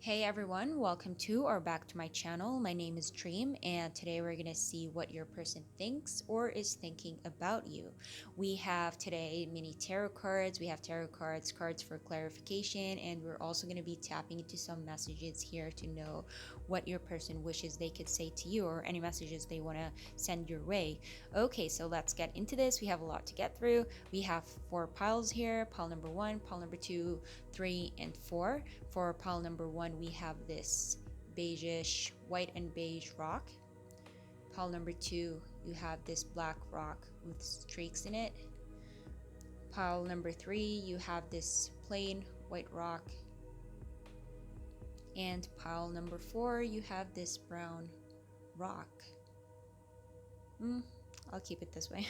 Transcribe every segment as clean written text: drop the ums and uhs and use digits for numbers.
Hey everyone, welcome to or back to my channel. My name is Dream, and today we're going to see what your person thinks or is thinking about you. We have today mini tarot cards, we have tarot cards, cards for clarification, and we're also going to be tapping into some messages here to know what your person wishes they could say to you or any messages they want to send your way. Okay, so let's get into this. We have a lot to get through. We have 4 piles here, pile number 1, pile number 2, 3, and 4. For pile number 1, we have this beigeish, white and beige rock. Pile number 2, you have this black rock with streaks in it. Pile number 3, you have this plain white rock. And pile number 4, you have this brown rock. I'll keep it this way.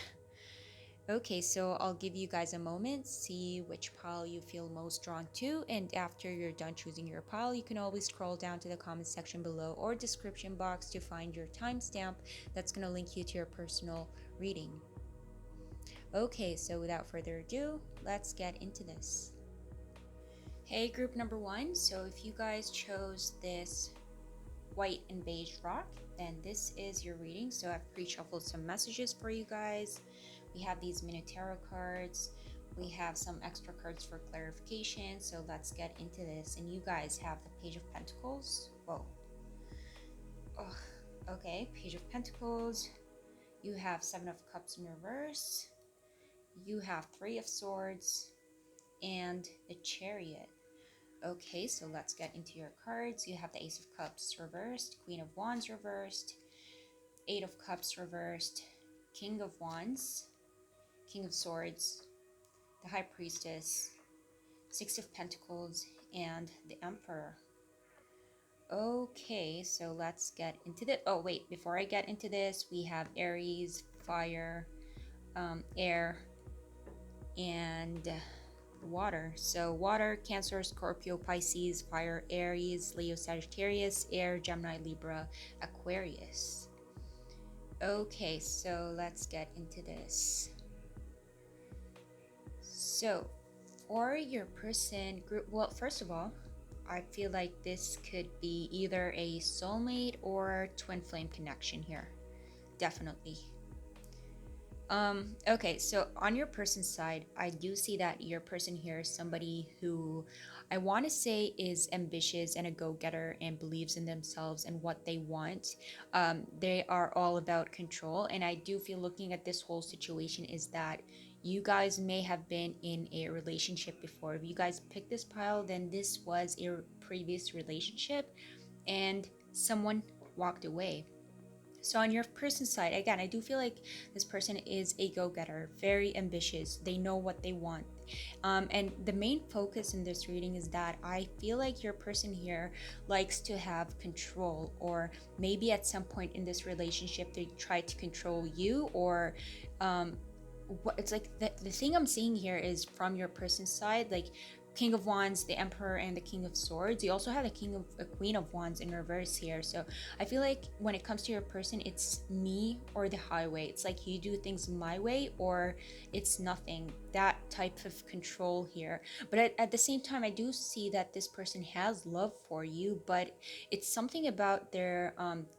Okay, so I'll give you guys a moment, see which pile you feel most drawn to, and after you're done choosing your pile, you can always scroll down to the comment section below or description box to find your timestamp that's going to link you to your personal reading. Okay, so without further ado, let's get into this. Hey, group number 1, so if you guys chose this white and beige rock, then this is your reading. So I've pre-shuffled some messages for you guys. We have these mini tarot cards. We have some extra cards for clarification. So let's get into this. And you guys have the Page of Pentacles. Whoa. Oh, okay, Page of Pentacles. You have 7 of Cups in reverse. You have 3 of Swords and the Chariot. Okay, so let's get into your cards. You have the Ace of Cups reversed, Queen of Wands reversed, 8 of Cups reversed, King of Wands, King of Swords, the High Priestess, 6 of Pentacles, and the Emperor. Okay, so let's get into this. Oh, wait, before I get into this, we have Aries, Fire, Air, and water. So water, Cancer, Scorpio, Pisces, Fire, Aries, Leo, Sagittarius, Air, Gemini, Libra, Aquarius. Okay, so let's get into this. So for your person group, well, first of all, I feel like this could be either a soulmate or twin flame connection here. Definitely. Okay, so on your person's side, I do see that your person here is somebody who I want to say is ambitious and a go-getter and believes in themselves and what they want. They are all about control, and I do feel looking at this whole situation is that you guys may have been in a relationship before. If you guys picked this pile, then this was a previous relationship and someone walked away. So on your person's side, again, I do feel like this person is a go-getter, very ambitious. They know what they want. And the main focus in this reading is that I feel like your person here likes to have control, or maybe at some point in this relationship, they try to control you, or it's like the thing I'm seeing here is from your person's side, like King of Wands, the Emperor, and the King of Swords. You also have a Queen of Wands in reverse here. So I feel like when it comes to your person, it's me or the highway. It's like you do things my way or it's nothing. That type of control here. But at the same time, I do see that this person has love for you, but it's something about their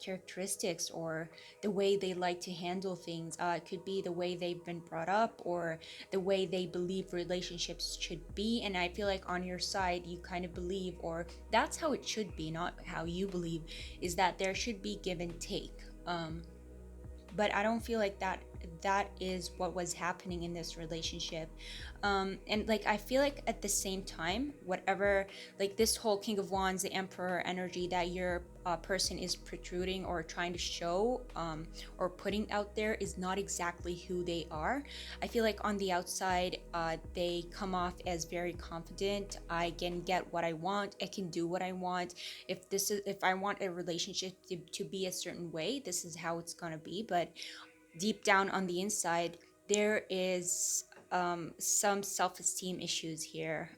characteristics or the way they like to handle things. It could be the way they've been brought up or the way they believe relationships should be. And I feel like on your side, you kind of believe, or that's how it should be, not how you believe, is that there should be give and take. But I don't feel like that is what was happening in this relationship. And like I feel like at the same time, whatever, like this whole King of Wands, the Emperor energy that your person is protruding or trying to show or putting out there is not exactly who they are. I feel like on the outside, they come off as very confident. I can get what I want. I can do what I want. If I want a relationship to be a certain way, this is how it's gonna be. But deep down on the inside, there is some self-esteem issues here,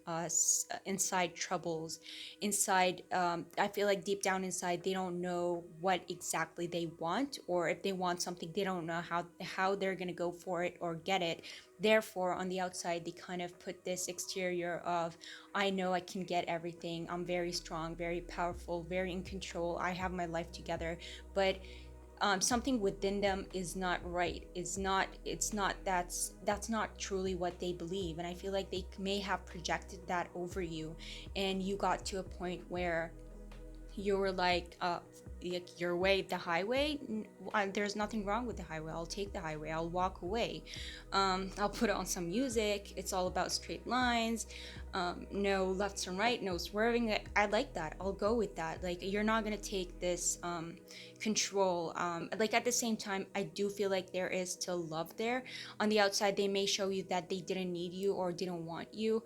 inside troubles, inside. I feel like deep down inside, they don't know what exactly they want, or if they want something, they don't know how they're gonna go for it or get it. Therefore, on the outside, they kind of put this exterior of, I know I can get everything. I'm very strong, very powerful, very in control. I have my life together, but something within them is not right. It's not that's not truly what they believe, and I feel like they may have projected that over you, and you got to a point where you were like your way, the highway. There's nothing wrong with the highway. I'll take the highway. I'll walk away. I'll put on some music. It's all about straight lines. No lefts and right, no swerving. I like that. I'll go with that. Like, you're not gonna take this control. Like, at the same time, I do feel like there is still love there. On the outside, they may show you that they didn't need you or didn't want you,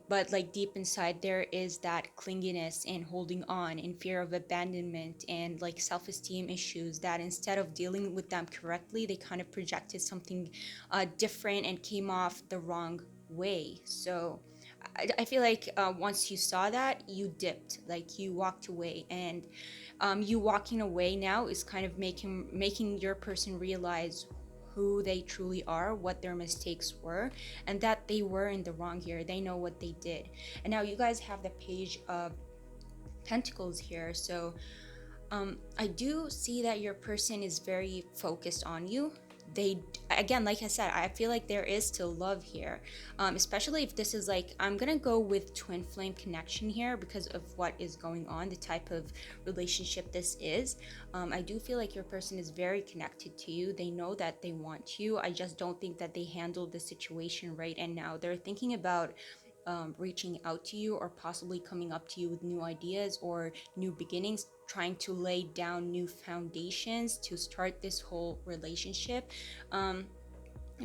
but like deep inside, there is that clinginess and holding on and fear of abandonment and like self-esteem issues, that instead of dealing with them correctly, they kind of projected something different and came off the wrong way. So I feel like once you saw that, you dipped, like you walked away, and you walking away now is kind of making your person realize who they truly are, what their mistakes were, and that they were in the wrong here. They know what they did. And now you guys have the Page of Pentacles here. So I do see that your person is very focused on you. They, again, like I said, I feel like there is still love here, especially if this is like, I'm gonna go with twin flame connection here because of what is going on, the type of relationship this is. I do feel like your person is very connected to you. They know that they want you. I just don't think that they handled the situation right, and now they're thinking about reaching out to you, or possibly coming up to you with new ideas or new beginnings, trying to lay down new foundations to start this whole relationship.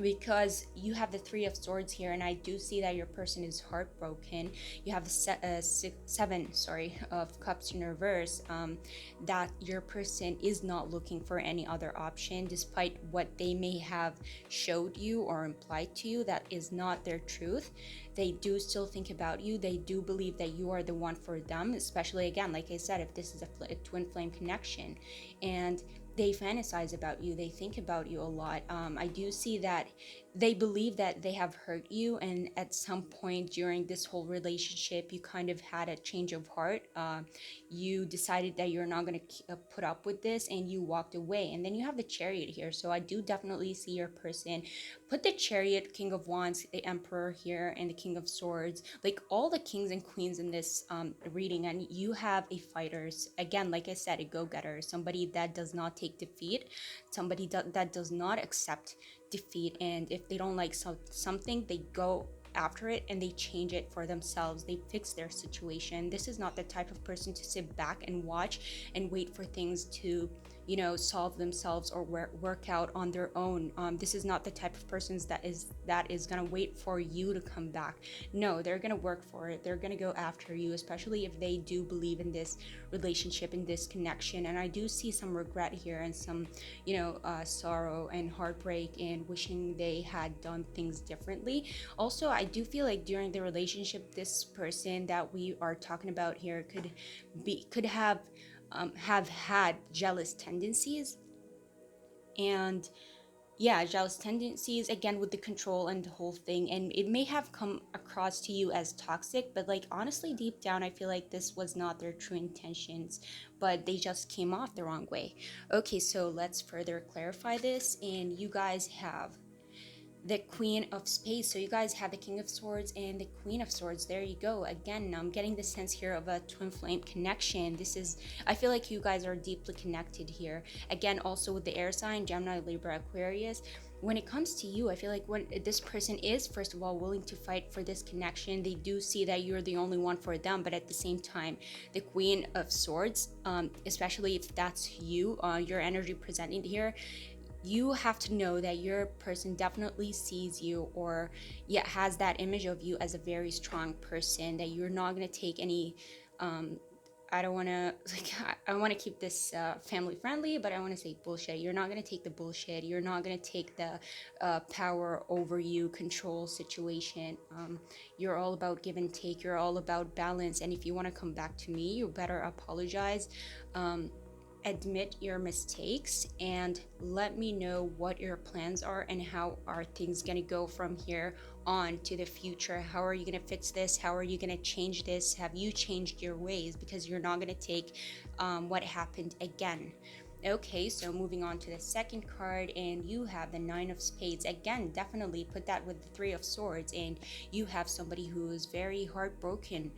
Because you have the Three of Swords here, and I do see that your person is heartbroken. You have the Seven, of Cups in reverse. That your person is not looking for any other option, despite what they may have showed you or implied to you. That is not their truth. They do still think about you. They do believe that you are the one for them, especially, again, like I said, if this is a twin flame connection, and they fantasize about you, they think about you a lot. I do see that they believe that they have hurt you, and at some point during this whole relationship, you kind of had a change of heart. You decided that you're not going to put up with this, and you walked away. And then you have the Chariot here. So I do definitely see your person put the Chariot, King of Wands, the Emperor here, and the King of Swords, like all the kings and queens in this reading. And you have a fighters, again, like I said, a go-getter, somebody that does not take defeat, somebody that does not accept defeat, and if they don't like something, they go after it and they change it for themselves. They fix their situation. This is not the type of person to sit back and watch and wait for things to, solve themselves or work out on their own. This is not the type of persons that is gonna wait for you to come back. No, they're gonna work for it. They're gonna go after you, especially if they do believe in this relationship, in this connection. And I do see some regret here, and some, sorrow and heartbreak, and wishing they had done things differently. Also, I do feel like during the relationship, this person that we are talking about here could have had jealous tendencies. And yeah, jealous tendencies, again, with the control and the whole thing, and it may have come across to you as toxic, but like, honestly, deep down, I feel like this was not their true intentions, but they just came off the wrong way. Okay, so let's further clarify this. And you guys have the Queen of Spades. So you guys have the King of Swords and the Queen of Swords. There you go. Again, I'm getting the sense here of a twin flame connection. I feel like you guys are deeply connected here. Again, also with the air sign, Gemini, Libra, Aquarius. When it comes to you, I feel like when this person is, first of all, willing to fight for this connection, they do see that you're the only one for them. But at the same time, the Queen of Swords, especially if that's you, your energy presenting here, you have to know that your person definitely sees you, or has that image of you as a very strong person, that you're not going to take any I don't want to like I want to keep this family friendly, but I want to say bullshit. You're not going to take the bullshit. You're not going to take the power over you control situation. You're all about give and take. You're all about balance. And if you want to come back to me, you better apologize. Um, Admit your mistakes and let me know what your plans are and how are things going to go from here on to the future. How are you going to fix this? How are you going to change this? Have you changed your ways? Because you're not going to take what happened again. Okay, so moving on to the second card, and you have the Nine of Spades. Again, definitely put that with the Three of Swords, and you have somebody who is very heartbroken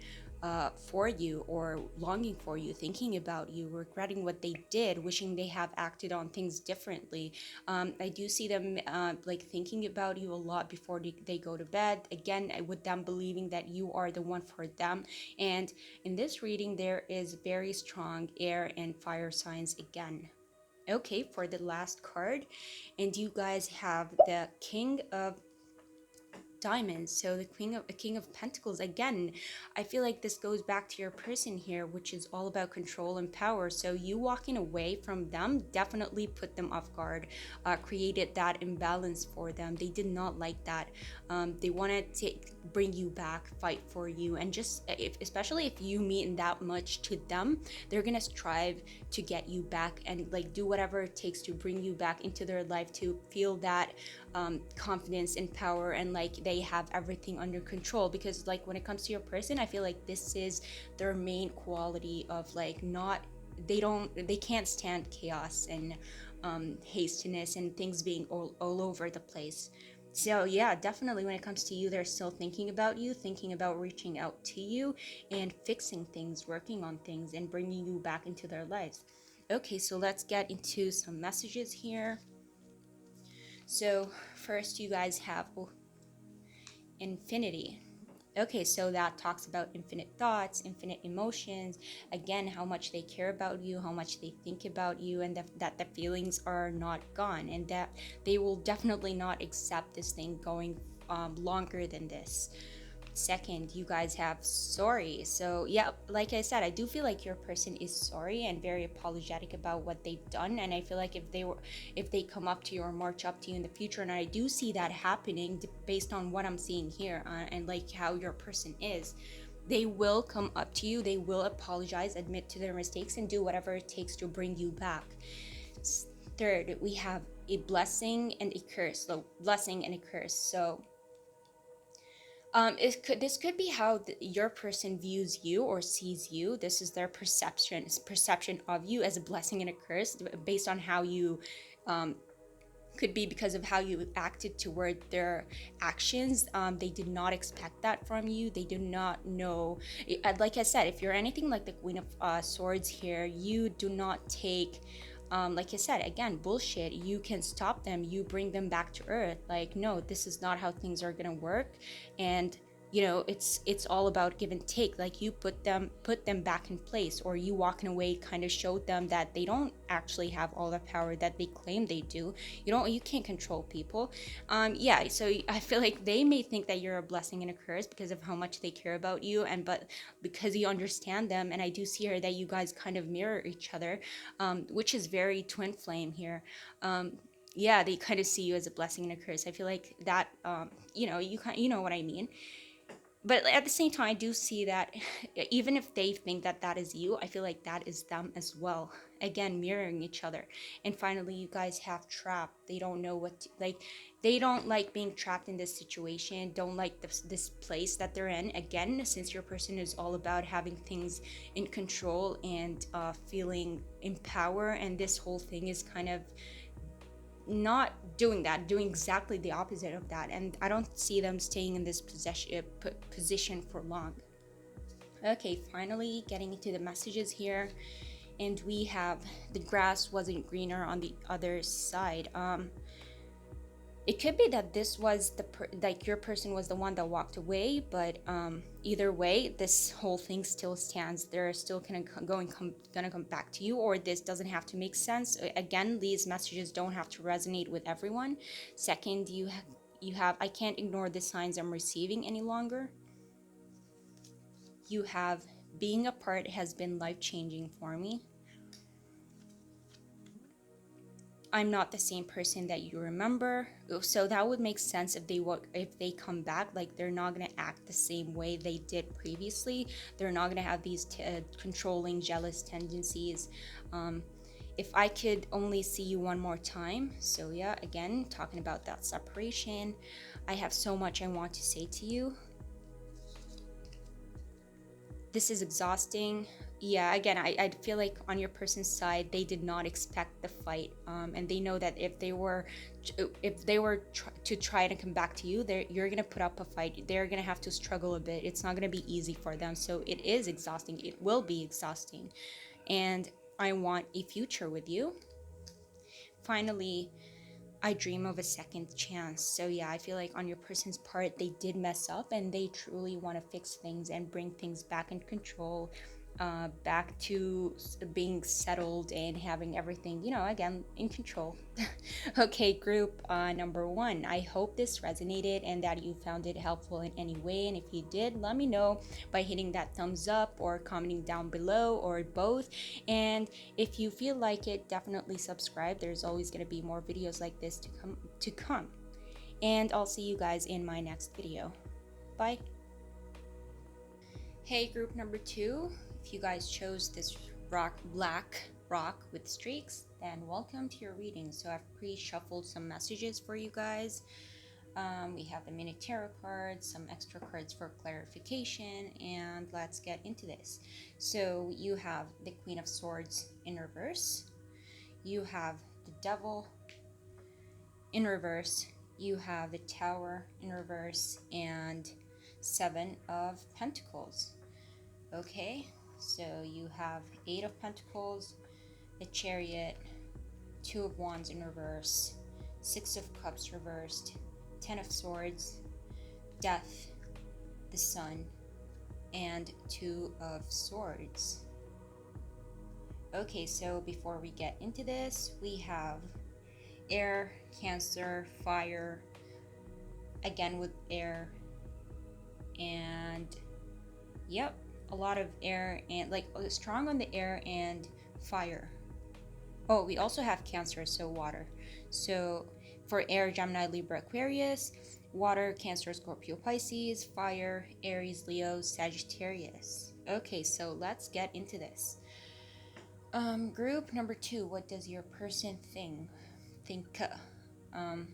for you, or longing for you, thinking about you, regretting what they did, wishing they have acted on things differently. I do see them like thinking about you a lot before they go to bed. Again, with them believing that you are the one for them. And in this reading, there is very strong air and fire signs again. Okay, for the last card, and you guys have the King of Diamonds, so the King of Pentacles. Again, I feel like this goes back to your person here, which is all about control and power. So you walking away from them definitely put them off guard, created that imbalance for them. They did not like that. They wanted to bring you back, fight for you, and just especially if you mean that much to them, they're gonna strive to get you back and like do whatever it takes to bring you back into their life, to feel that confidence and power, and like they have everything under control. Because like when it comes to your person, I feel like this is their main quality of like not, they can't stand chaos and hastiness and things being all over the place. So yeah, definitely when it comes to you, they're still thinking about you, thinking about reaching out to you and fixing things, working on things, and bringing you back into their lives. Okay, so let's get into some messages here. So first you guys have infinity. Okay, so that talks about infinite thoughts, infinite emotions. Again, how much they care about you, how much they think about you, and that the feelings are not gone, and that they will definitely not accept this thing going longer than this. Second, you guys have sorry. So yeah, like I said, I do feel like your person is sorry and very apologetic about what they've done. And I feel like if they come up to you or march up to you in the future, and I do see that happening based on what I'm seeing here, and like how your person is, they will come up to you, they will apologize, admit to their mistakes, and do whatever it takes to bring you back. Third, we have a blessing and a curse. So blessing and a curse. So this could be how your person views you or sees you. This is their perception of you as a blessing and a curse, based on how you could be because of how you acted toward their actions. They did not expect that from you. They do not know. Like I said, if you're anything like the Queen of Swords here, you do not take like I said, again, bullshit. You can stop them, you bring them back to earth. Like, no, this is not how things are gonna work. And it's all about give and take. Like, you put them back in place, or you walking away kind of showed them that they don't actually have all the power that they claim they do. You can't control people. Yeah, so I feel like they may think that you're a blessing and a curse because of how much they care about you, and but because you understand them. And I do see here that you guys kind of mirror each other, which is very twin flame here. Yeah, they kind of see you as a blessing and a curse. I feel like that, you know what I mean. But at the same time, I do see that even if they think that that is you, I feel like that is them as well. Again, mirroring each other. And finally, you guys have trapped. They don't know what to, like. They don't like being trapped in this situation. Don't like this place that they're in. Again, since your person is all about having things in control and feeling in power, and this whole thing is kind of not doing that, doing exactly the opposite of that. And I don't see them staying in this position for long. Okay, finally getting into the messages here, and we have the grass wasn't greener on the other side. It could be that this was like your person was the one that walked away, but either way, this whole thing still stands. They're still gonna come back to you, or this doesn't have to make sense. Again, these messages don't have to resonate with everyone. Second, you have I can't ignore the signs I'm receiving any longer. You have being apart has been life changing for me. I'm not the same person that you remember. So that would make sense if they come back, like they're not going to act the same way they did previously. They're not going to have these controlling, jealous tendencies. Um, if I could only see you one more time. So yeah, again, talking about that separation, I have so much I want to say to you. This is exhausting. Yeah, again, I feel like on your person's side, they did not expect the fight, and they know that if they were to try to come back to you, you're gonna put up a fight. They're gonna have to struggle a bit. It's not gonna be easy for them. So it is exhausting. It will be exhausting, and I want a future with you. Finally, I dream of a second chance. So yeah, I feel like on your person's part, they did mess up and they truly want to fix things and bring things back in control, back to being settled and having everything, again, in control. Okay, group number one. I hope this resonated and that you found it helpful in any way. And if you did, let me know by hitting that thumbs up or commenting down below or both. And if you feel like it, definitely subscribe. There's always going to be more videos like this to come. And I'll see you guys in my next video. Bye. Hey, group number two. If you guys chose this black rock with streaks, then welcome to your reading. So I've pre-shuffled some messages for you guys. We have the mini tarot cards, some extra cards for clarification, and let's get into this. So you have the Queen of Swords in reverse. You have the Devil in reverse. You have the Tower in reverse and Seven of Pentacles. Okay, so you have Eight of Pentacles, the Chariot, Two of Wands in reverse, Six of Cups reversed, Ten of Swords, Death, the Sun, and Two of Swords. Okay, so before we get into this, we have air, Cancer, fire, again with air, and yep, a lot of air and like strong on the air and fire. Oh, we also have Cancer, so water. So for air, Gemini, Libra, Aquarius, water, Cancer, Scorpio, Pisces, fire, Aries, Leo, Sagittarius. Okay, so let's get into this. Group number two, what does your person think? Um,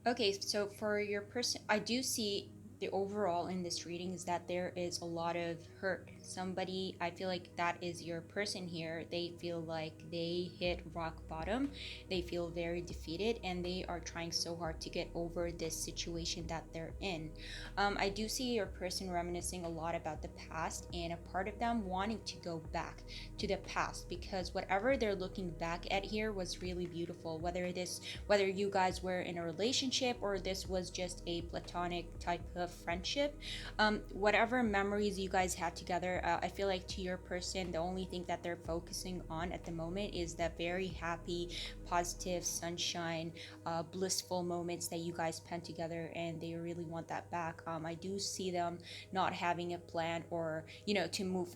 Okay, so for your person, I do see the overall in this reading is that there is a lot of hurt. Somebody, I feel like that is your person here. They feel like they hit rock bottom. They feel very defeated and they are trying so hard to get over this situation that they're in. I do see your person reminiscing a lot about the past and a part of them wanting to go back to the past because whatever they're looking back at here was really beautiful. Whether you guys were in a relationship or this was just a platonic type of friendship, whatever memories you guys had together, I feel like to your person, the only thing that they're focusing on at the moment is the very happy, positive, sunshine, blissful moments that you guys spent together, and they really want that back. I do see them not having a plan or to move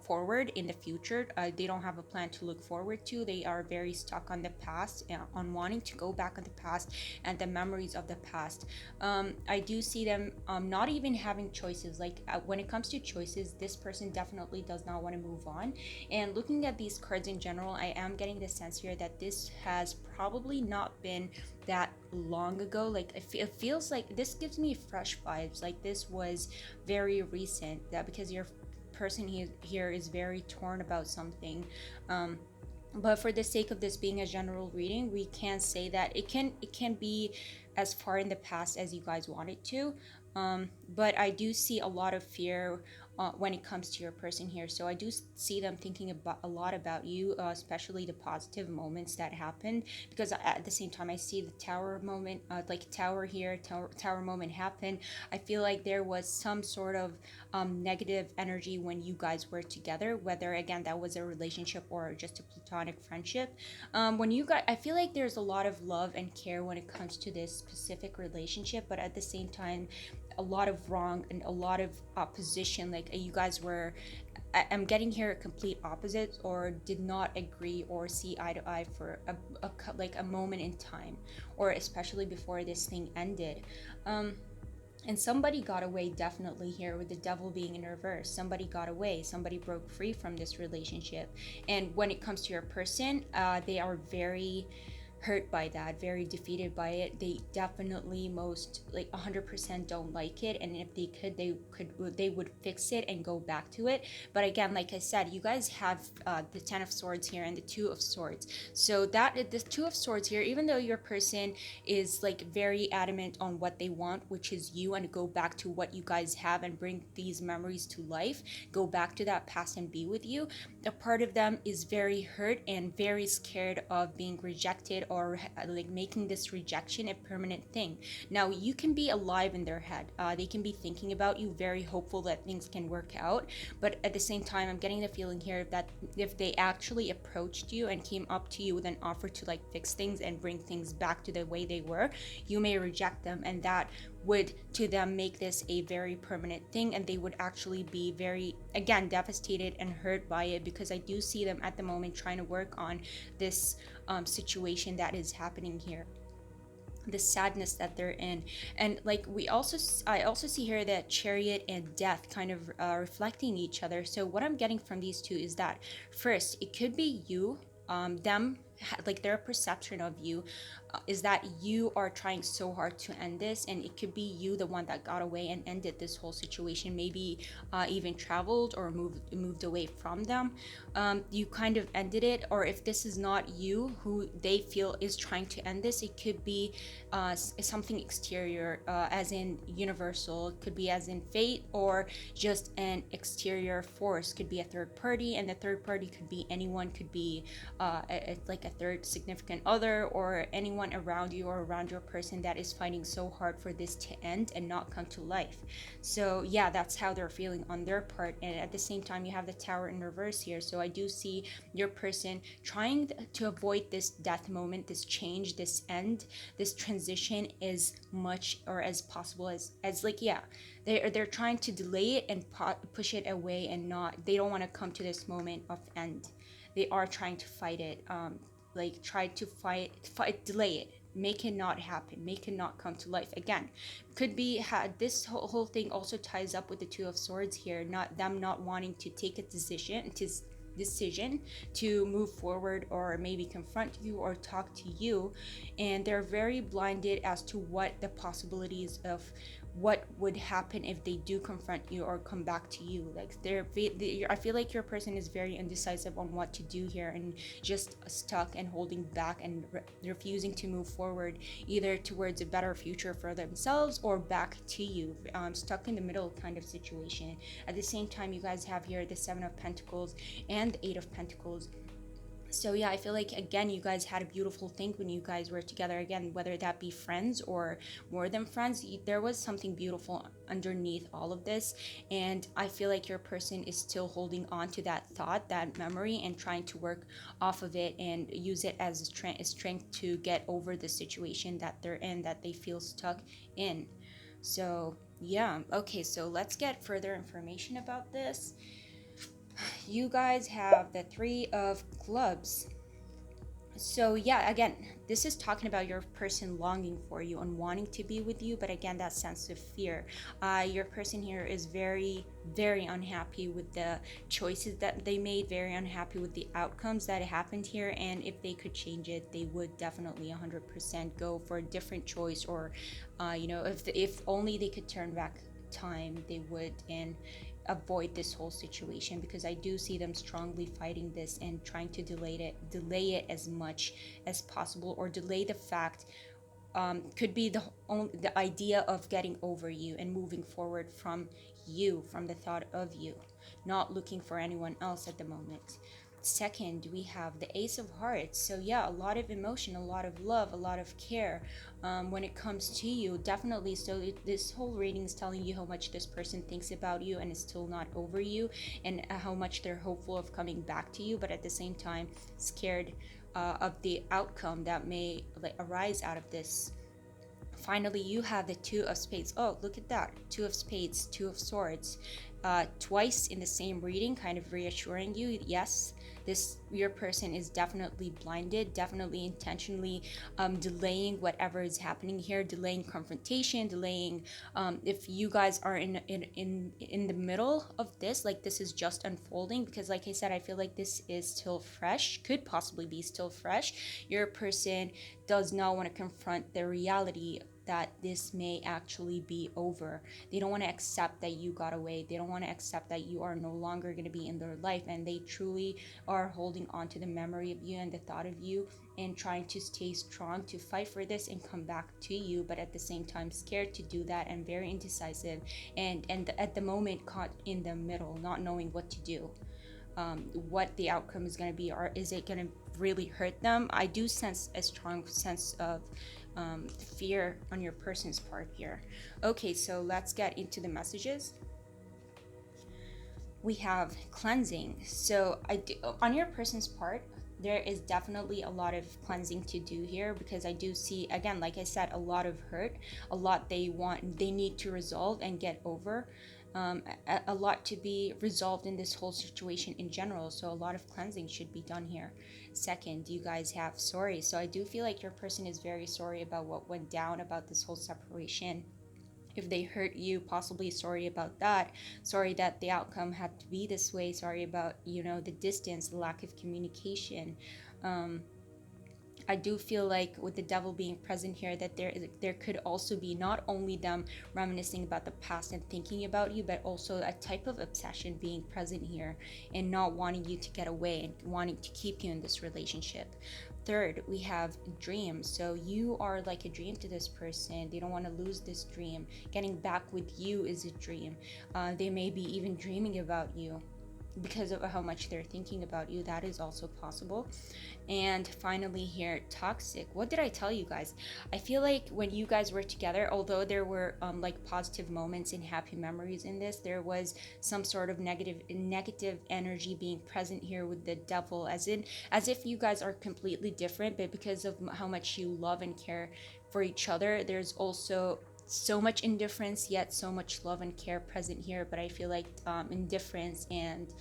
forward in the future. They don't have a plan to look forward to. They are very stuck on the past, on wanting to go back on the past and the memories of the past. I do see them not even having choices. Like when it comes to choices, this person definitely does not want to move on. And looking at these cards in general, I am getting the sense here that this has probably not been that long ago. Like it feels like this gives me fresh vibes. Like this was very recent. That because you're person here is very torn about something, but for the sake of this being a general reading, we can say that it can be as far in the past as you guys want it to, but I do see a lot of fear when it comes to your person here. So I do see them thinking about a lot about you, especially the positive moments that happened, because at the same time I see the tower moment, like tower here, tower moment happen. I feel like there was some sort of negative energy when you guys were together, whether again that was a relationship or just a platonic friendship. When you guys, I feel like there's a lot of love and care when it comes to this specific relationship, but at the same time a lot of wrong and a lot of opposition. Like you guys were, I'm getting here complete opposites, or did not agree or see eye to eye for like a moment in time, or especially before this thing ended. Um, and somebody got away definitely here, with the devil being in reverse. Somebody got away. Somebody broke free from this relationship. And when it comes to your person, they are very hurt by that, very defeated by it. They definitely, most like 100% don't like it, and if they could, they would fix it and go back to it. But again, like I said, you guys have the 10 of swords here and the 2 of swords. So that the 2 of swords here, even though your person is like very adamant on what they want, which is you, and go back to what you guys have and bring these memories to life, go back to that past and be with you, a part of them is very hurt and very scared of being rejected, or like making this rejection a permanent thing. Now you can be alive in their head, they can be thinking about you, very hopeful that things can work out, but at the same time, I'm getting the feeling here that if they actually approached you and came up to you with an offer to like fix things and bring things back to the way they were, you may reject them, and that would to them make this a very permanent thing, and they would actually be very, again, devastated and hurt by it, because I do see them at the moment trying to work on this situation that is happening here, the sadness that they're in. And like I also see here that chariot and death kind of reflecting each other. So what I'm getting from these two is that, first, it could be you, them, like their perception of you is that you are trying so hard to end this, and it could be you, the one that got away and ended this whole situation, maybe even traveled or moved away from them. You kind of ended it. Or if this is not you who they feel is trying to end this, it could be something exterior, as in universal. It could be as in fate, or just an exterior force. Could be a third party, and the third party could be anyone. Could be like a third significant other, or anyone around you or around your person that is fighting so hard for this to end and not come to life. So yeah, that's how they're feeling on their part. And at the same time, you have the Tower in reverse here. So I do see your person trying to avoid this death moment, this change, this end, this transition as much or as possible as like, yeah, they're trying to delay it and push it away, and not, they don't want to come to this moment of end. They are trying to fight it, like try to fight, delay it, make it not happen, make it not come to life. Again, could be this whole thing also ties up with the 2 of swords here, not them not wanting to take a decision to move forward, or maybe confront you or talk to you, and they're very blinded as to what the possibilities of what would happen if they do confront you or come back to you. Like I feel like your person is very indecisive on what to do here, and just stuck and holding back and refusing to move forward, either towards a better future for themselves or back to you, stuck in the middle kind of situation. At the same time, you guys have here the 7 of Pentacles and the 8 of Pentacles. So yeah, I feel like, again, you guys had a beautiful thing when you guys were together. Again, whether that be friends or more than friends, there was something beautiful underneath all of this. And I feel like your person is still holding on to that thought, that memory, and trying to work off of it and use it as a strength to get over the situation that they're in, that they feel stuck in. So yeah, okay, so let's get further information about this. You guys have the 3 of Clubs. So yeah, again, this is talking about your person longing for you and wanting to be with you, but again, that sense of fear. Your person here is very, very unhappy with the choices that they made, very unhappy with the outcomes that happened here, and if they could change it, they would definitely 100% go for a different choice, or if only they could turn back time, they would, and avoid this whole situation, because I do see them strongly fighting this and trying to delay it as much as possible, or delay the fact, could be the idea of getting over you and moving forward from you, from the thought of you, not looking for anyone else at the moment. Second, we have the Ace of Hearts. So yeah, a lot of emotion, a lot of love, a lot of care when it comes to you, definitely. So this whole reading is telling you how much this person thinks about you and is still not over you, and how much they're hopeful of coming back to you, but at the same time scared of the outcome that may arise out of this Finally, you have the Two of Spades. Oh, look at that. Two of Spades, Two of Swords. Twice in the same reading, kind of reassuring you, yes, this your person is definitely blinded, definitely intentionally delaying whatever is happening here, delaying confrontation, delaying if you guys are in the middle of this, like this is just unfolding, because like I said, I feel like this is still fresh, could possibly be still fresh. Your person does not want to confront the reality that this may actually be over. They don't want to accept that you got away. They don't want to accept that you are no longer going to be in their life, and they truly are holding on to the memory of you and the thought of you, and trying to stay strong to fight for this and come back to you, but at the same time scared to do that and very indecisive, and at the moment caught in the middle, not knowing what to do, what the outcome is going to be, or is it going to really hurt them. I do sense a strong sense of fear on your person's part here. Okay, so let's get into the messages. We have cleansing. So on your person's part, there is definitely a lot of cleansing to do here, because I do see, again, like I said, a lot of hurt, a lot they need to resolve and get over, a lot to be resolved in this whole situation in general. So a lot of cleansing should be done here. Second, you guys have sorry. So I do feel like your person is very sorry about what went down, about this whole separation. If they hurt you, possibly sorry about that, sorry that the outcome had to be this way, sorry about, the distance, the lack of communication. I do feel like with the devil being present here, that there could also be not only them reminiscing about the past and thinking about you, but also a type of obsession being present here, and not wanting you to get away and wanting to keep you in this relationship. Third, we have dreams. So you are like a dream to this person. They don't want to lose this dream. Getting back with you is a dream. They may be even dreaming about you because of how much they're thinking about you. That is also possible. And finally here, toxic. What did I tell you guys? I feel like when you guys were together, although there were like positive moments and happy memories in this, there was some sort of negative energy being present here with the devil, as if you guys are completely different, but because of how much you love and care for each other, there's also so much indifference, yet so much love and care present here. But I feel like indifference and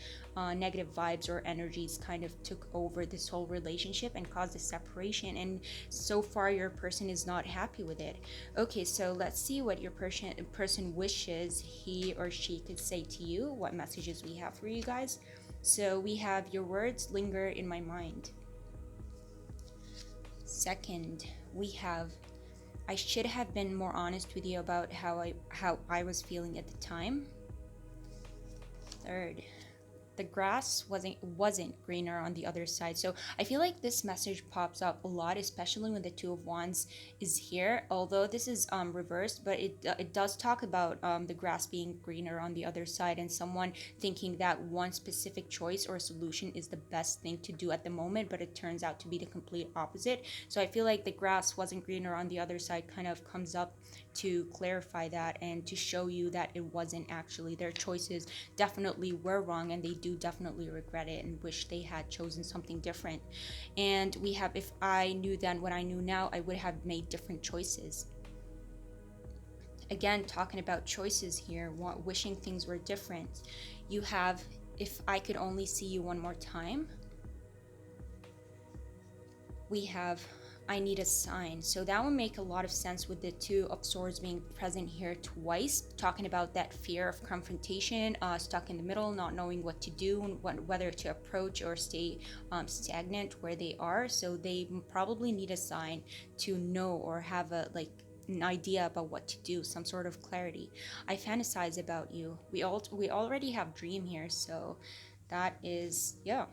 negative vibes or energies kind of took over this whole relationship and caused a separation, and so far your person is not happy with it. Okay, so let's see what your person wishes he or she could say to you, what messages we have for you guys. So we have, your words linger in my mind. Second, we have, I should have been more honest with you about how I was feeling at the time. Third, the grass wasn't greener on the other side. So I feel like this message pops up a lot, especially when the Two of Wands is here. Although this is reversed, but it does talk about the grass being greener on the other side, and someone thinking that one specific choice or solution is the best thing to do at the moment, but it turns out to be the complete opposite. So I feel like the grass wasn't greener on the other side kind of comes up to clarify that and to show you that it wasn't actually. Their choices definitely were wrong, and they do definitely regret it and wish they had chosen something different. And we have, if I knew then what I knew now, I would have made different choices. Again, talking about choices here, wishing things were different. You have, if I could only see you one more time. We have, I need a sign. So that would make a lot of sense with the Two of Swords being present here twice, talking about that fear of confrontation, stuck in the middle, not knowing what to do, whether to approach or stay stagnant where they are. So they probably need a sign to know or have an idea about what to do, some sort of clarity. I fantasize about you. We already have dream here, so that is, yeah.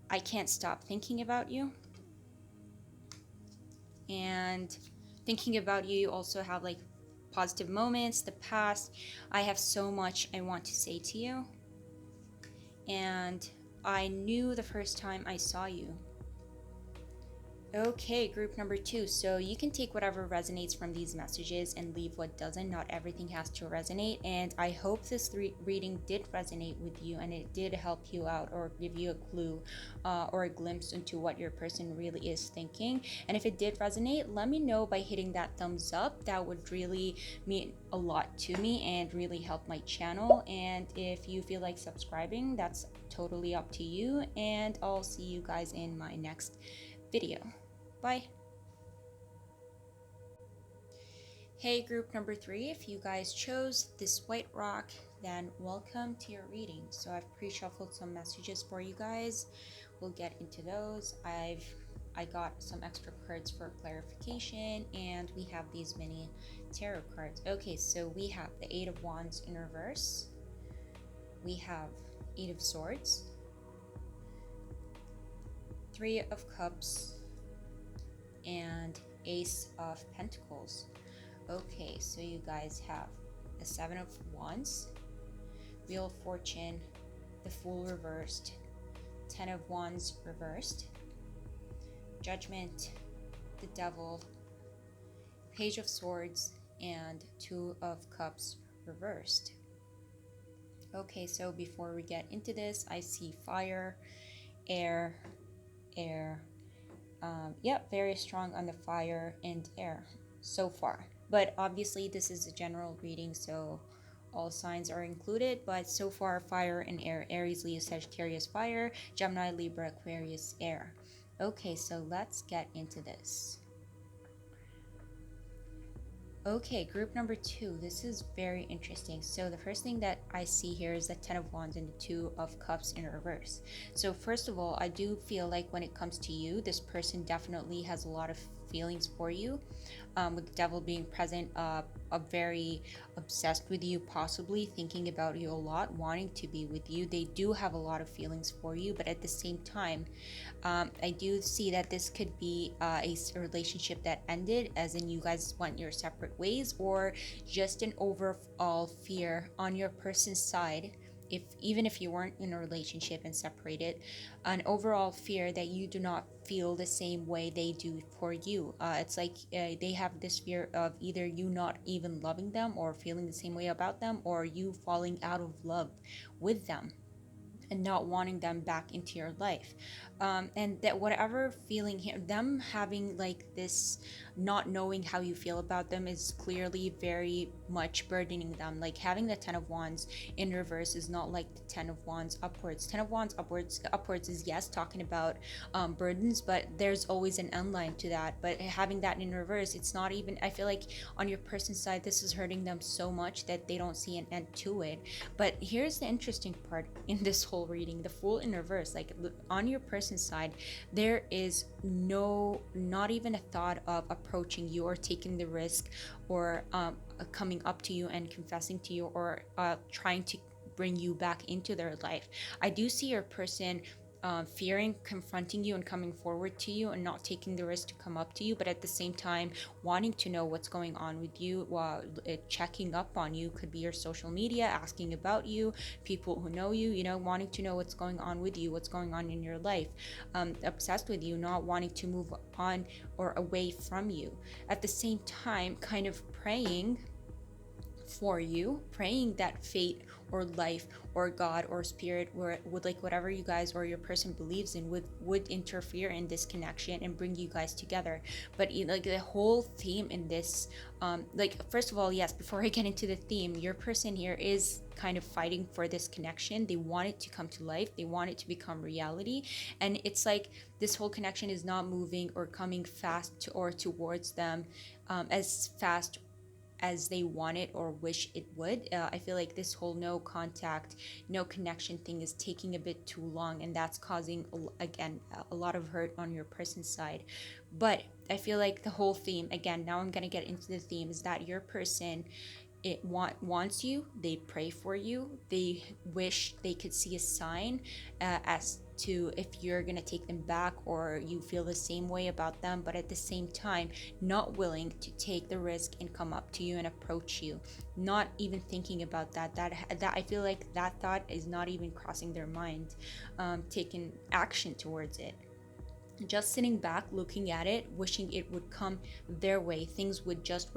I can't stop thinking about you. And thinking about you also have like positive moments, the past. I have so much I want to say to you, and I knew the first time I saw you. Okay, group number two. So you can take whatever resonates from these messages and leave what doesn't. Not everything has to resonate. And I hope this reading did resonate with you and it did help you out or give you a clue or a glimpse into what your person really is thinking. And if it did resonate, let me know by hitting that thumbs up. That would really mean a lot to me and really help my channel. And if you feel like subscribing, that's totally up to you. And I'll see you guys in my next video. Bye. Hey, group number three, if you guys chose this white rock, then welcome to your reading. So I've pre-shuffled some messages for you guys. We'll get into those. I got some extra cards for clarification, and we have these mini tarot cards. Okay, so we have the Eight of Wands in reverse. We have Eight of Swords, Three of Cups, and Ace of Pentacles. Okay, so you guys have the Seven of Wands, Wheel of Fortune, the Fool reversed, Ten of Wands reversed, Judgment, the Devil, Page of Swords, and Two of Cups reversed. Okay, so before we get into this, I see fire, air, air. Yep, very strong on the fire and air so far. But obviously this is a general reading, so all signs are included, but so far fire and air: Aries, Leo, Sagittarius fire, Gemini, Libra, Aquarius air. Okay, so let's get into this. Okay, group number two. This is very interesting. So the first thing that I see here is the Ten of Wands and the Two of Cups in reverse. So first of all, I do feel like when it comes to you, this person definitely has a lot of feelings for you. With the Devil being present, very obsessed with you, possibly thinking about you a lot, wanting to be with you. They do have a lot of feelings for you, but at the same time, I do see that this could be a relationship that ended, as in you guys went your separate ways, or just an overall fear on your person's side. If even if you weren't in a relationship and separated, an overall fear that you do not feel the same way they do for you. It's like they have this fear of either you not even loving them or feeling the same way about them, or you falling out of love with them and not wanting them back into your life. And that whatever feeling them having like this, not knowing how you feel about them, is clearly very much burdening them. Like having the Ten of Wands in reverse is not like the Ten of Wands upwards. Ten of Wands upwards is, yes, talking about burdens, but there's always an end line to that. But having that in reverse, it's not even, I feel like on your person's side, this is hurting them so much that they don't see an end to it. But here's the interesting part in this whole reading: the Fool in reverse. Like on your person's side, there is not even a thought of approaching you or taking the risk, or coming up to you and confessing to you, or trying to bring you back into their life. I do see your person fearing confronting you and coming forward to you and not taking the risk to come up to you, but at the same time wanting to know what's going on with you, while checking up on you. Could be your social media, asking about you, people who know you, wanting to know what's going on with you, what's going on in your life, obsessed with you, not wanting to move on or away from you. At the same time, kind of praying for you, praying that fate or life or God or spirit would like whatever you guys or your person believes in would interfere in this connection and bring you guys together. But like the whole theme in this, like first of all, yes, before I get into the theme, your person here is kind of fighting for this connection. They want it to come to life, they want it to become reality, and it's like this whole connection is not moving or coming fast to, or towards them as fast as they want it or wish it would. I feel like this whole no contact, no connection thing is taking a bit too long, and that's causing, again, a lot of hurt on your person's side. But I feel like the whole theme, again, now I'm going to get into the theme, is that your person, wants you, they pray for you, they wish they could see a sign as to if you're gonna take them back or you feel the same way about them, but at the same time not willing to take the risk and come up to you and approach you, not even thinking about that I feel like that thought is not even crossing their mind, taking action towards it. just sitting back looking at it, wishing it would come their way, things would just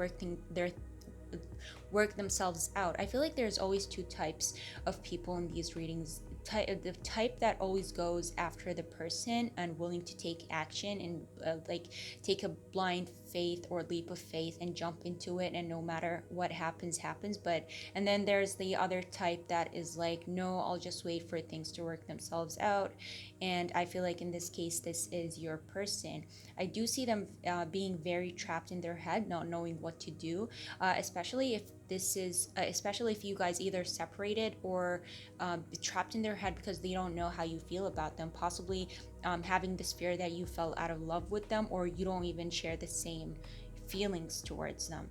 work themselves out. I feel like there's always two types of people in these readings. The type that always goes after the person and willing to take action and like take a blind faith or leap of faith and jump into it, and no matter what happens happens. But and then there's the other type that is like, no, I'll just wait for things to work themselves out. And I feel like in this case this is your person. I do see them being very trapped in their head, not knowing what to do, especially if this is especially if you guys either separated or trapped in their head because they don't know how you feel about them, possibly having this fear that you fell out of love with them, or you don't even share the same feelings towards them.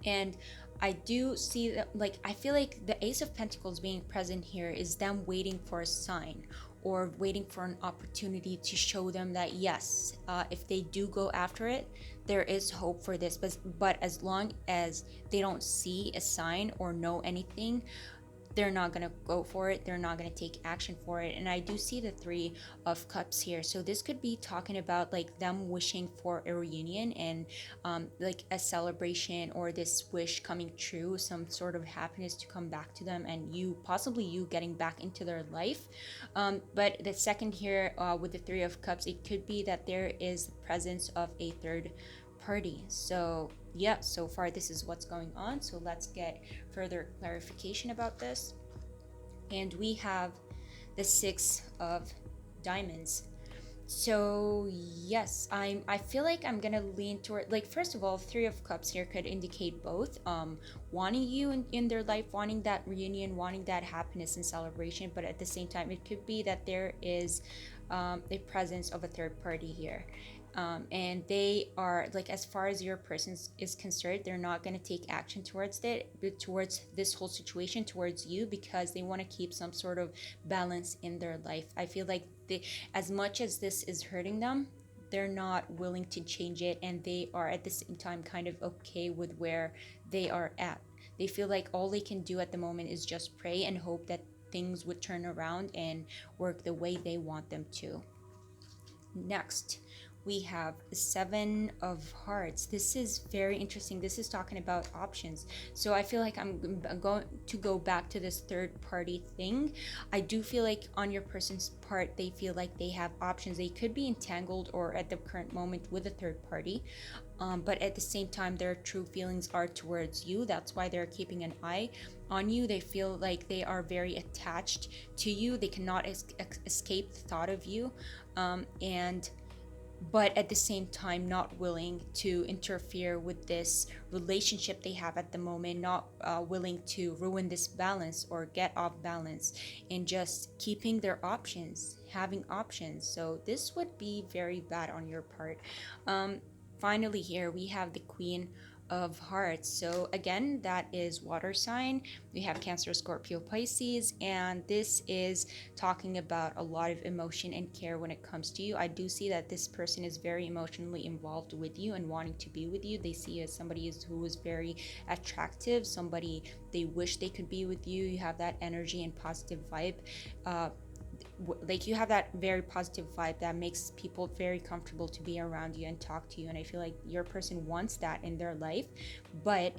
And I do see that, like, I feel like the Ace of Pentacles being present here is them waiting for a sign or waiting for an opportunity to show them that yes, if they do go after it, there is hope for this. But as long as they don't see a sign or know anything, they're not going to go for it, they're not going to take action for it. And I do see the Three of Cups here, so this could be talking about like them wishing for a reunion and like a celebration, or this wish coming true, some sort of happiness to come back to them, and you possibly you getting back into their life. But the second here with the Three of Cups, it could be that there is the presence of a third party. So yeah, so far this is what's going on. So let's get further clarification about this. And we have the Six of Diamonds. So yes, I feel like I'm gonna lean toward, like, first of all, Three of Cups here could indicate both wanting you in their life, wanting that reunion, wanting that happiness and celebration, but at the same time it could be that there is a presence of a third party here. And they are like, as far as your person is concerned, they're not going to take action towards this whole situation towards you, because they want to keep some sort of balance in their life. I feel like as much as this is hurting them, they're not willing to change it, and they are at the same time kind of okay with where they are at. They feel like all they can do at the moment is just pray and hope that things would turn around and work the way they want them to. Next, we have the Seven of Hearts. This is very interesting. This is talking about options. So I feel like I'm going to go back to this third party thing. I do feel like on your person's part, they feel like they have options. They could be entangled or at the current moment with a third party. But at the same time, their true feelings are towards you. That's why they're keeping an eye on you. They feel like they are very attached to you. They cannot escape the thought of you. And but at the same time not willing to interfere with this relationship they have at the moment, not willing to ruin this balance or get off balance, and just keeping their options, having options. So this would be very bad on your part. Finally here we have the Queen of Hearts. So again, that is water sign. We have Cancer, Scorpio, Pisces, and this is talking about a lot of emotion and care when it comes to you. I do see that this person is very emotionally involved with you and wanting to be with you. They see you as somebody who is very attractive, somebody they wish they could be with you. You have that energy and positive vibe. Like, you have that very positive vibe that makes people very comfortable to be around you and talk to you, and I feel like your person wants that in their life, but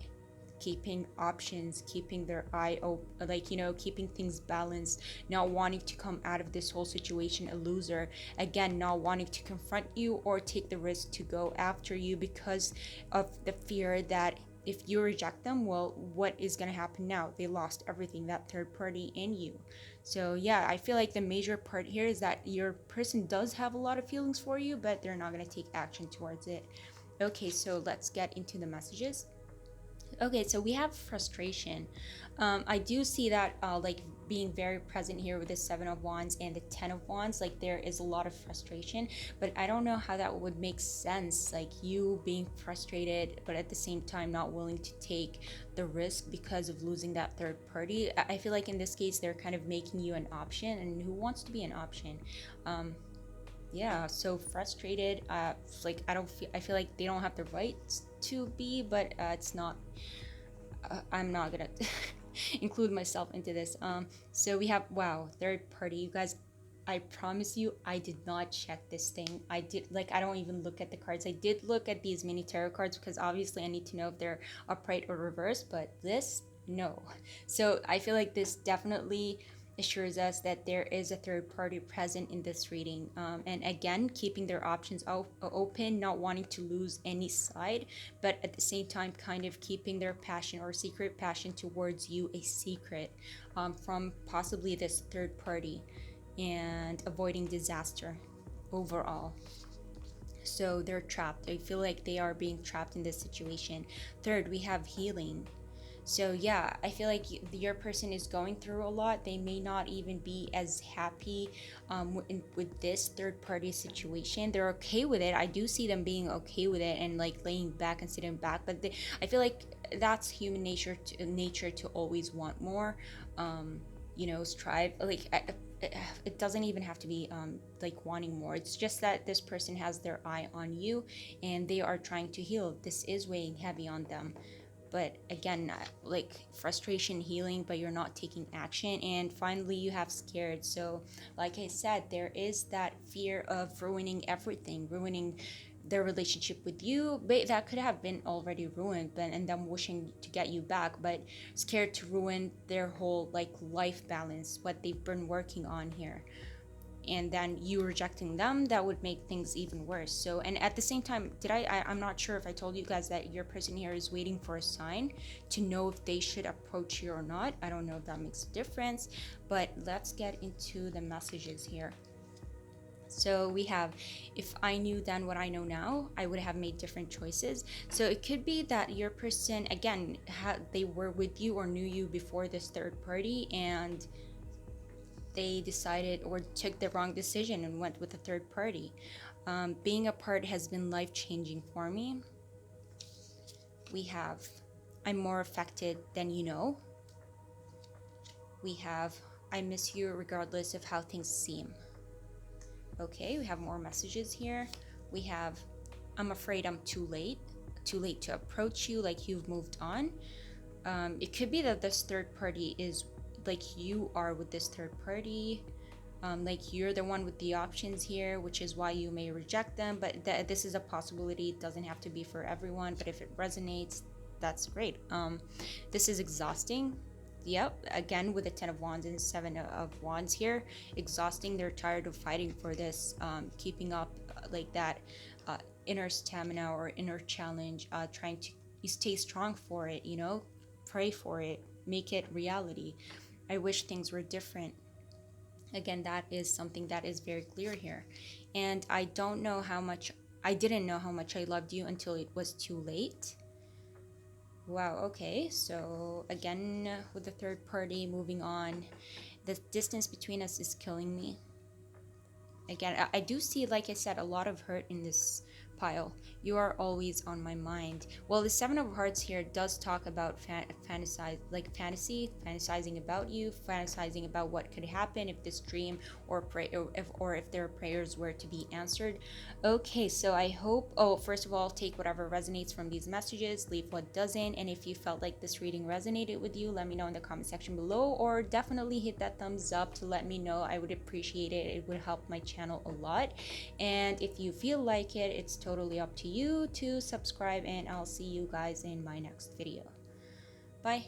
keeping options, keeping their eye open, like, keeping things balanced, not wanting to come out of this whole situation a loser, again, not wanting to confront you or take the risk to go after you because of the fear that if you reject them, well, what is going to happen now? They lost everything, that third party in you. So yeah, I feel like the major part here is that your person does have a lot of feelings for you, but they're not going to take action towards it. Okay, so let's get into the messages. Okay, so we have frustration. I do see that like being very present here with the Seven of Wands and the Ten of Wands. Like, there is a lot of frustration, but I don't know how that would make sense. Like, you being frustrated, but at the same time not willing to take the risk because of losing that third party. I feel like in this case they're kind of making you an option, and who wants to be an option? Yeah, so frustrated. Like, I feel like they don't have the right to be, but it's not. I'm not gonna include myself into this. So we have, wow, third party. You guys I promise you, I did not check this thing. I did, like, I don't even look at the cards. I did look at these mini tarot cards because obviously I need to know if they're upright or reversed, but this, no. So I feel like this definitely assures us that there is a third party present in this reading. And again, keeping their options open, not wanting to lose any side, but at the same time, kind of keeping their passion or secret passion towards you a secret from possibly this third party, and avoiding disaster overall. So they're trapped. I feel like they are being trapped in this situation. Third, we have healing. So yeah, I feel like your person is going through a lot. They may not even be as happy with this third party situation. They're okay with it. I do see them being okay with it and like laying back and sitting back, but I feel like that's human nature to always want more. Strive, like it doesn't even have to be like wanting more. It's just that this person has their eye on you and they are trying to heal. This is weighing heavy on them, but again, like frustration, healing, but you're not taking action. And finally, you have scared. So like I said, there is that fear of ruining everything, ruining their relationship with you, but that could have been already ruined, but and them wishing to get you back, but scared to ruin their whole like life balance, what they've been working on here. And then you rejecting them, that would make things even worse. So, and at the same time, I'm not sure if I told you guys that your person here is waiting for a sign to know if they should approach you or not. I don't know if that makes a difference, but let's get into the messages here. So we have, if I knew then what I know now, I would have made different choices. So it could be that your person, again, they were with you or knew you before this third party, and they decided or took the wrong decision and went with a third party. Being apart has been life-changing for me. We have, I'm more affected than you know. We have, I miss you regardless of how things seem. Okay, we have more messages here. We have, I'm afraid I'm too late to approach you, like you've moved on. It could be that this third party is like you are with this third party. Like you're the one with the options here, which is why you may reject them, but this is a possibility. It doesn't have to be for everyone, but if it resonates, that's great. This is exhausting. Yep, again with the 10 of Wands and 7 of Wands here, exhausting. They're tired of fighting for this, keeping up like that inner stamina or inner challenge, trying to stay strong for it, pray for it, make it reality. I wish things were different. Again, that is something that is very clear here. And I didn't know how much I loved you until it was too late. Wow, okay. So again, with the third party, moving on, the distance between us is killing me. Again, I do see, like I said, a lot of hurt in this pile. You are always on my mind. Well, the 7 of Hearts here does talk about fantasizing about you, fantasizing about what could happen if this dream or if their prayers were to be answered. Okay, so I hope, first of all, take whatever resonates from these messages, leave what doesn't, and if you felt like this reading resonated with you, let me know in the comment section below, or definitely hit that thumbs up to let me know. I would appreciate it. It would help my channel a lot. And if you feel like it, it's totally up to you to subscribe, and I'll see you guys in my next video. Bye.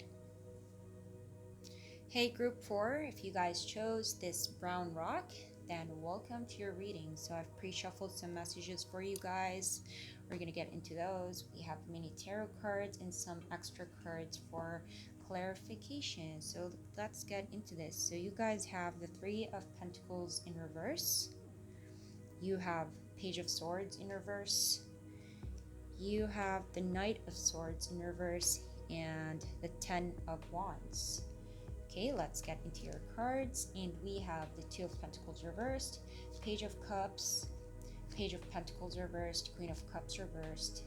Hey group 4, if you guys chose this brown rock, then welcome to your reading. So I've pre-shuffled some messages for you guys. We're gonna get into those. We have mini tarot cards and some extra cards for clarification. So let's get into this. So you guys have the 3 of Pentacles in reverse. You have Page of Swords in reverse. You have the Knight of Swords in reverse and the 10 of Wands. Okay, let's get into your cards. And we have the 2 of Pentacles reversed, Page of Cups, Page of Pentacles reversed, Queen of Cups reversed,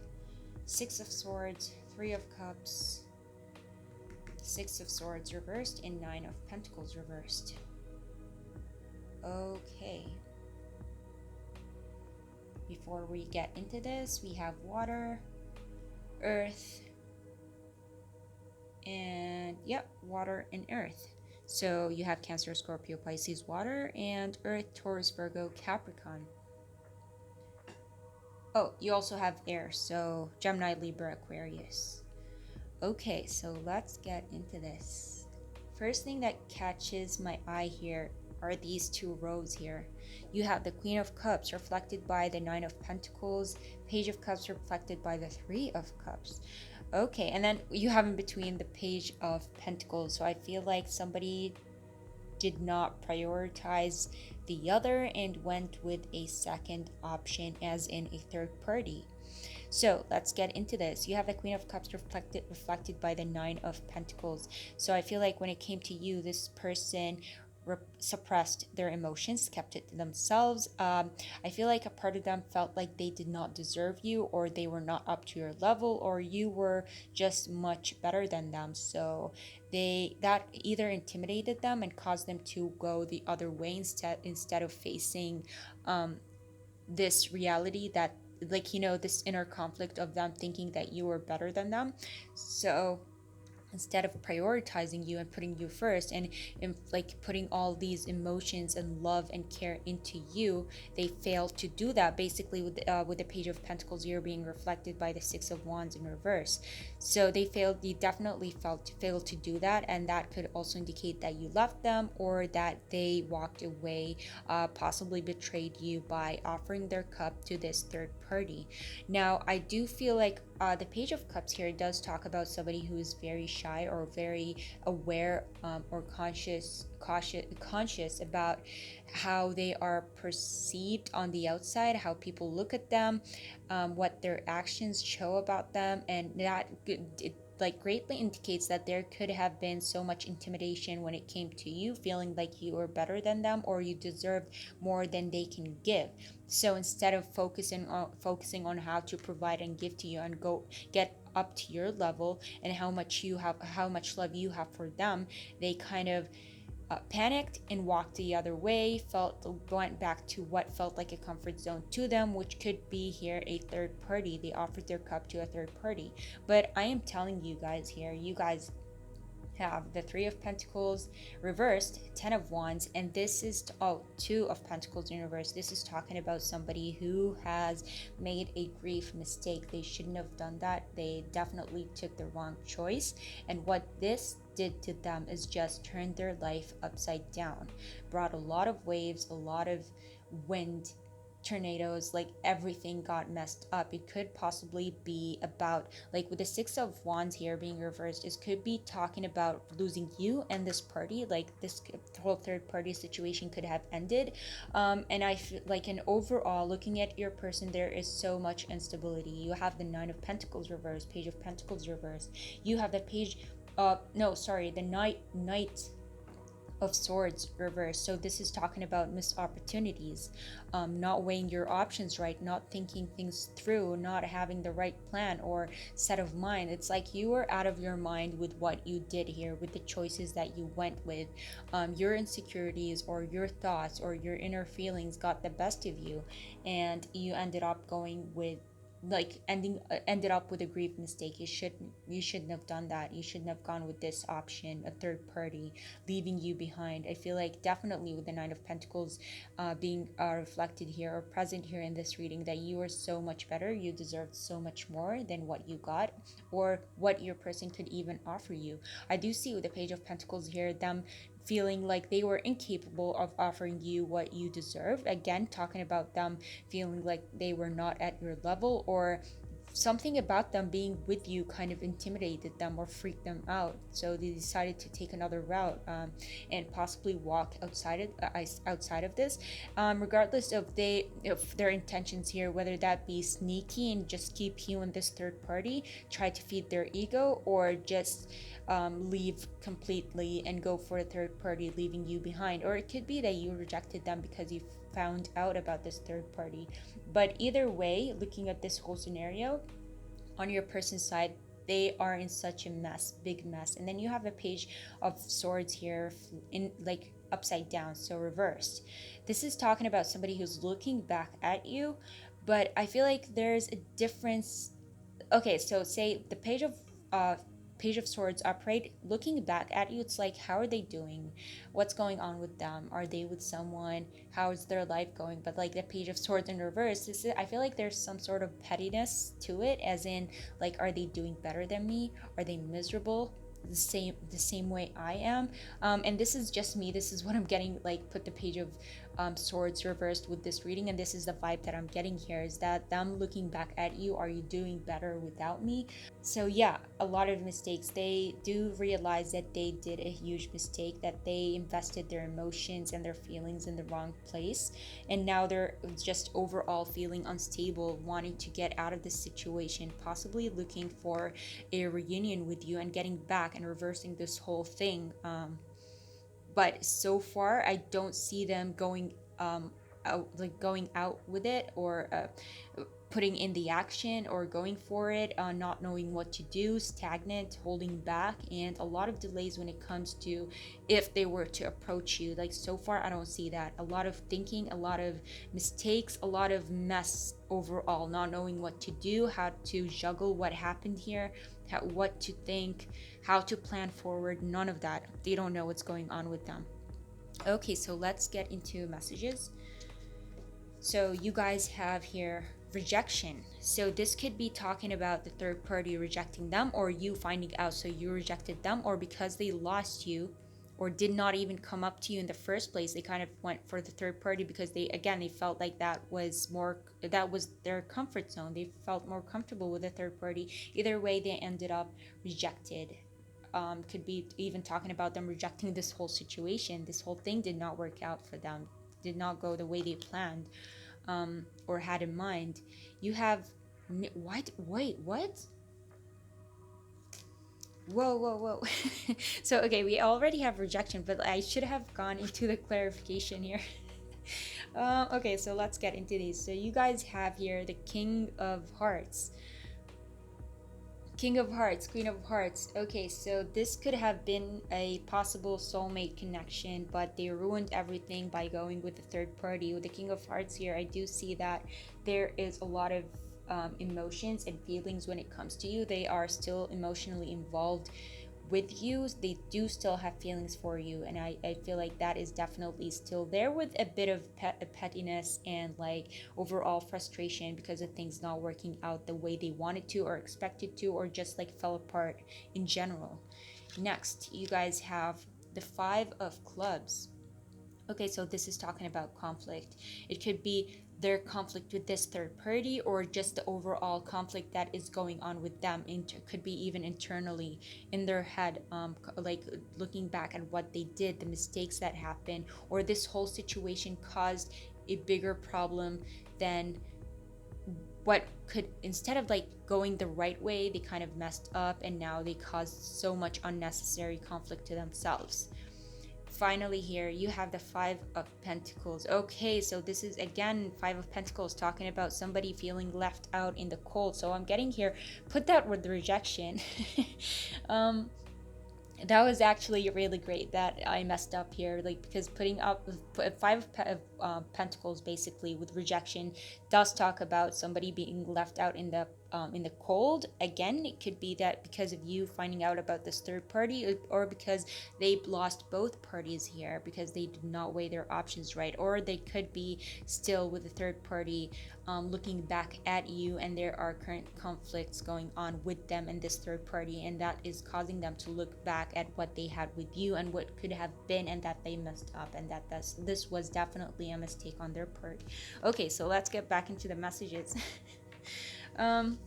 6 of Swords, 3 of Cups, 6 of Swords reversed, and 9 of Pentacles reversed. Okay. Before we get into this, we have water, earth, and water and earth. So you have Cancer, Scorpio, Pisces, Water, and Earth, Taurus, Virgo, Capricorn. Oh, you also have air, so Gemini, Libra, Aquarius. Okay, so let's get into this. First thing that catches my eye here are these two rows here. You have the Queen of Cups reflected by the Nine of Pentacles, Page of Cups reflected by the Three of Cups. Okay, and then you have in between the Page of Pentacles. So I feel like somebody did not prioritize the other and went with a second option, as in a third party. So let's get into this. You have the Queen of Cups reflected by the Nine of Pentacles. So I feel like when it came to you, this person suppressed their emotions, kept it to themselves. I feel like a part of them felt like they did not deserve you, or they were not up to your level, or you were just much better than them. So that either intimidated them and caused them to go the other way instead of facing um, this reality that, like, this inner conflict of them thinking that you were better than them. So instead of prioritizing you and putting you first, and like putting all these emotions and love and care into you, they failed to do that, basically, with the Page of Pentacles here being reflected by the Six of Wands in reverse. So they definitely failed to do that, and that could also indicate that you left them, or that they walked away, possibly betrayed you by offering their cup to this third party. Now, I do feel like the Page of Cups here does talk about somebody who is very shy, or very aware, or conscious about how they are perceived on the outside, how people look at them, what their actions show about them, and that it like greatly indicates that there could have been so much intimidation when it came to you, feeling like you were better than them, or you deserved more than they can give. So instead of focusing on how to provide and give to you and go get up to your level, and how much love you have for them, they kind of panicked and walked the other way, went back to what felt like a comfort zone to them, which could be here a third party. They offered their cup to a third party. But I am telling you guys here, you guys have the Three of Pentacles reversed, Ten of Wands, and this is Two of Pentacles in reverse. This is talking about somebody who has made a grief mistake. They shouldn't have done that. They definitely took the wrong choice, and what this did to them is just turned their life upside down, brought a lot of waves, a lot of wind, tornadoes, like everything got messed up. It could possibly be about, like, with the Six of Wands here being reversed, it could be talking about losing you and this party. Like, this whole third party situation could have ended. And I feel like, in overall, looking at your person, there is so much instability. You have the Nine of Pentacles reversed, Page of Pentacles reversed. You have the the Knight of Swords reversed. So this is talking about missed opportunities, not weighing your options right, not thinking things through, not having the right plan or set of mind. It's like you were out of your mind with what you did here, with the choices that you went with. Your insecurities or your thoughts or your inner feelings got the best of you, and you ended up going with, like, ended up with a grief mistake. You shouldn't have done that. You shouldn't have gone with this option, a third party leaving you behind. I feel like definitely with the Nine of Pentacles being reflected here or present here in this reading, that you are so much better. You deserve so much more than what you got, or what your person could even offer you. I do see with the Page of Pentacles here, them feeling like they were incapable of offering you what you deserve. Again, talking about them feeling like they were not at your level, or something about them being with you kind of intimidated them or freaked them out. So they decided to take another route, and possibly walk outside of this. Regardless of their intentions here, whether that be sneaky and just keep you and this third party, try to feed their ego, or just leave completely and go for a third party, leaving you behind. Or it could be that you rejected them because you found out about this third party. But either way, looking at this whole scenario, on your person's side, they are in such a mess, big mess. And then you have a Page of Swords here in, like, upside down, so reversed. This is talking about somebody who's looking back at you, but I feel like there's a difference. Okay, so say the Page of Page of Swords upright, looking back at you, it's like, how are they doing? What's going on with them? Are they with someone? How is their life going? But like the Page of Swords in reverse, I feel like there's some sort of pettiness to it, as in, like, are they doing better than me? Are they miserable? The same way I am. And this is just me. This is what I'm getting. Like, put the Page of Swords reversed with this reading, and this is the vibe that I'm getting here. Is that them looking back at you? Are you doing better without me? So yeah, a lot of mistakes. They do realize that they did a huge mistake, that they invested their emotions and their feelings in the wrong place, and now they're just overall feeling unstable, wanting to get out of this situation, possibly looking for a reunion with you and getting back and reversing this whole thing. But so far I don't see them going out with it, or putting in the action or going for it, not knowing what to do, stagnant, holding back, and a lot of delays when it comes to if they were to approach you. Like, so far I don't see that. A lot of thinking, a lot of mistakes, a lot of mess overall, not knowing what to do, how to juggle what happened here, what to think, how to plan forward. None of that. They don't know what's going on with them. Okay, so let's get into messages. So you guys have here rejection. So this could be talking about the third party rejecting them, or you finding out so you rejected them, or because they lost you or did not even come up to you in the first place, they kind of went for the third party because they felt like that was their comfort zone. They felt more comfortable with the third party. Either way, they ended up rejected. Could be even talking about them rejecting this whole situation. This whole thing did not work out for them, did not go the way they planned, or had in mind. You have what? Wait, what? Whoa, whoa, whoa. So okay, we already have rejection, but I should have gone into the clarification here. Okay, so let's get into these. So you guys have here the King of Hearts. King of Hearts, Queen of Hearts. Okay, so this could have been a possible soulmate connection, but they ruined everything by going with the third party. With the King of Hearts here, I do see that there is a lot of emotions and feelings when it comes to you. They are still emotionally involved with you. They do still have feelings for you, and I feel like that is definitely still there, with a bit of pettiness and like overall frustration because of things not working out the way they wanted to or expected to, or just like fell apart in general. Next, you guys have the Five of Clubs. Okay, so this is talking about conflict. It could be their conflict with this third party, or just the overall conflict that is going on with them. Could be even internally in their head, like looking back at what they did, the mistakes that happened, or this whole situation caused a bigger problem than what could, instead of like going the right way, they kind of messed up, and now they caused so much unnecessary conflict to themselves. Finally, here you have the Five of Pentacles. Okay, so this is again Five of Pentacles, talking about somebody feeling left out in the cold. So I'm getting here, put that with the rejection. um that was actually really great that I messed up here, like, because putting up Five of Pentacles basically with rejection does talk about somebody being left out in the cold. Again, it could be that because of you finding out about this third party, or because they lost both parties here because they did not weigh their options right, or they could be still with the third party, looking back at you, and there are current conflicts going on with them and this third party, and that is causing them to look back at what they had with you and what could have been, and that they messed up, and that this was definitely a mistake on their part. Okay, so let's get back into the messages. um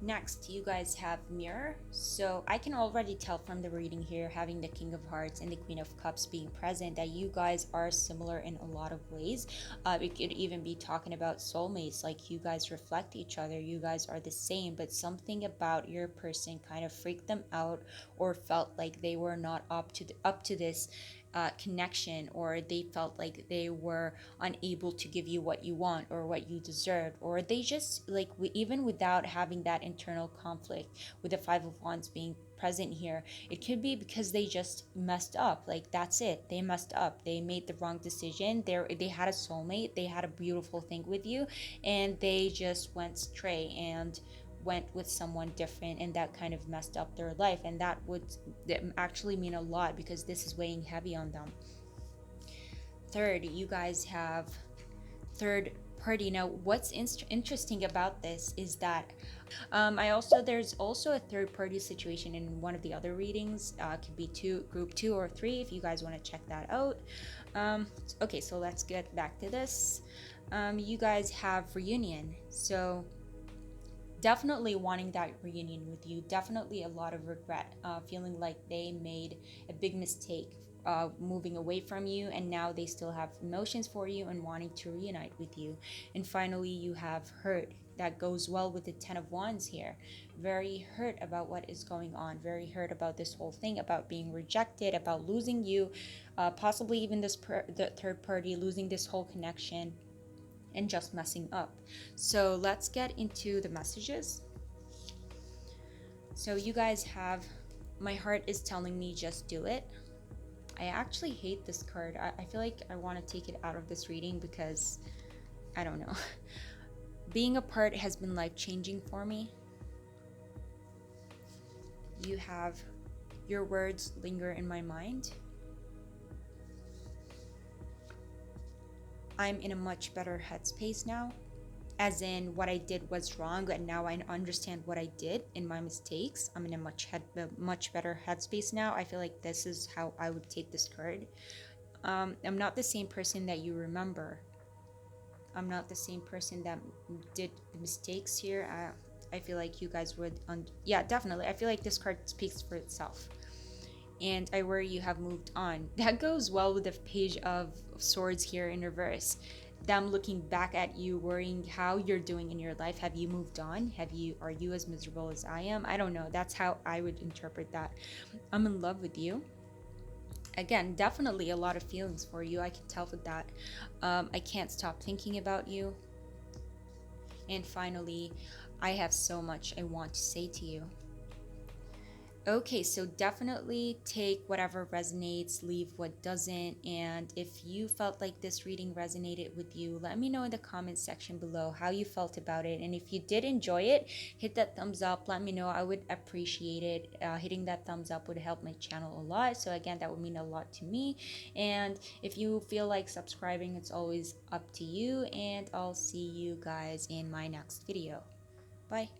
Next, you guys have Mirror. So I can already tell from the reading here, having the King of Hearts and the Queen of Cups being present, that you guys are similar in a lot of ways. It could even be talking about soulmates, like you guys reflect each other, you guys are the same, but something about your person kind of freaked them out, or felt like they were not up to this connection, or they felt like they were unable to give you what you want or what you deserve, or they just like, even without having that internal conflict with the Five of Wands being present here, it could be because they just messed up. Like, that's it, they messed up, they made the wrong decision. They had a soulmate, they had a beautiful thing with you, and they just went stray, and went with someone different and that kind of messed up their life, and that would actually mean a lot because this is weighing heavy on them. Third, you guys have third party. Now what's interesting about this is that there's also a third party situation in one of the other readings. Could be group 2 or 3 if you guys want to check that out. Okay, so let's get back to this. You guys have reunion, so definitely wanting that reunion with you, definitely a lot of regret, feeling like they made a big mistake moving away from you, and now they still have emotions for you and wanting to reunite with you. And finally, you have hurt. That goes well with the 10 of Wands here. Very hurt about what is going on, very hurt about this whole thing, about being rejected, about losing you, possibly even the third party losing this whole connection and just messing up. So let's get into the messages. So you guys have, my heart is telling me just do it. I actually hate this card. I feel like I want to take it out of this reading because I don't know. Being apart has been life-changing for me. You have, your words linger in my mind. I'm in a much better headspace now, as in what I did was wrong, and now I understand what I did in my mistakes. I'm in a much better headspace now. I feel like this is how I would take this card. I'm not the same person that you remember. I'm not the same person that did the mistakes here. I feel like you guys would, yeah, definitely. I feel like this card speaks for itself. And I worry you have moved on. That goes well with the Page of Swords here in reverse. Them looking back at you, worrying how you're doing in your life. Have you moved on? Are you as miserable as I am? I don't know. That's how I would interpret that. I'm in love with you. Again, definitely a lot of feelings for you. I can tell with that. I can't stop thinking about you. And finally, I have so much I want to say to you. Okay, so definitely take whatever resonates, leave what doesn't. And if you felt like this reading resonated with you, let me know in the comments section below how you felt about it. And if you did enjoy it, hit that thumbs up. Let me know. I would appreciate it. Hitting that thumbs up would help my channel a lot. So again, that would mean a lot to me. And if you feel like subscribing, it's always up to you. And I'll see you guys in my next video. Bye.